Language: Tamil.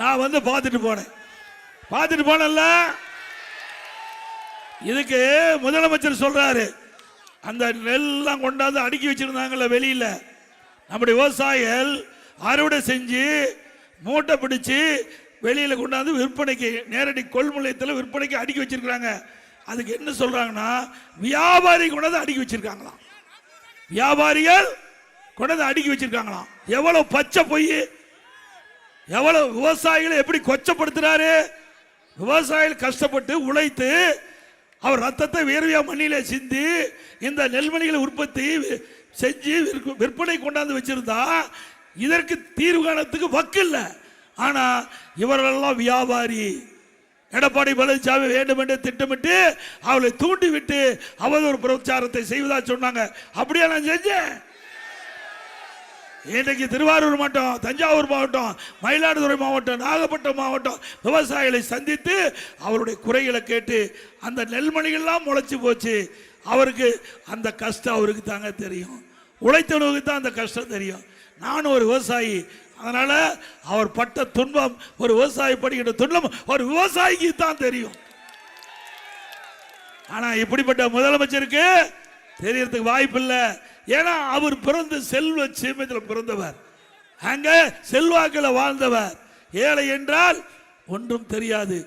நான் வந்து பார்த்துட்டு போனேன்ல. இதுக்கு முதலமைச்சர் சொல்றாரு, அந்த நெல்லாம் கொண்டாந்து அடுக்கி வச்சிருந்தாங்கல்ல வெளியில, நம்முடைய விவசாயிகள் அறுவடை செஞ்சு மூட்டை பிடிச்சு வெளியில கொண்டாந்து விற்பனைக்கு நேரடி கொள்முதலத்தில் விற்பனைக்கு அடுக்கி வச்சிருக்காங்க. அதுக்கு என்ன சொல்றாங்கன்னா, வியாபாரி கொண்டாந்து அடுக்கி வச்சிருக்காங்களாம். வியாபாரிகள் கொண்டாந்து அடுக்கி வச்சிருக்காங்களாம். எவ்வளவு பச்சை பொய், எவ்வளவு விவசாயிகளை எப்படி கொச்சப்படுத்துறாரு. விவசாயிகள் கஷ்டப்பட்டு உழைத்து அவர் ரத்தத்தை வேர்வையா மண்ணிலே சிந்தி இந்த நெல்மணிகளை உற்பத்தி செஞ்சு விற்பனை கொண்டாந்து வச்சிருந்தா இதற்கு தீர்வு காணத்துக்கு வக்கு இல்லை. ஆனா இவரெல்லாம் வியாபாரி. எடப்பாடி பழனிசாமி வேண்டும் என்று திட்டமிட்டு அவளை தூண்டி விட்டு அவதூறு பிரச்சாரத்தை செய்வதா சொன்னாங்க. அப்படியே நான் செஞ்சேன். இன்றைக்கு திருவாரூர் மாவட்டம், தஞ்சாவூர் மாவட்டம், மயிலாடுதுறை மாவட்டம், நாகப்பட்டினம் மாவட்டம் விவசாயிகளை சந்தித்து அவருடைய குறைகளை கேட்டு அந்த நெல்மணிகள்லாம் முளைச்சு போச்சு. அவருக்கு அந்த கஷ்டம் அவருக்கு தாங்க தெரியும். உழைத்தவனுக்கு தான் அந்த கஷ்டம் தெரியும். நானும் ஒரு விவசாயி, அதனால அவர் பட்ட துன்பம், ஒரு விவசாயி படுகின்ற துன்பம் ஒரு விவசாயிக்கு தான் தெரியும். ஆனா இப்படிப்பட்ட முதலமைச்சருக்கு தெரியறதுக்கு வாய்ப்பு இல்லை. ஏன்னா அவர் பிறந்த செல்வ சீமையில் பிறந்தவர், அங்க செல்வாக்கில் வாழ்ந்தவர். ஏழை என்றால் ஒன்றும் தெரியாது.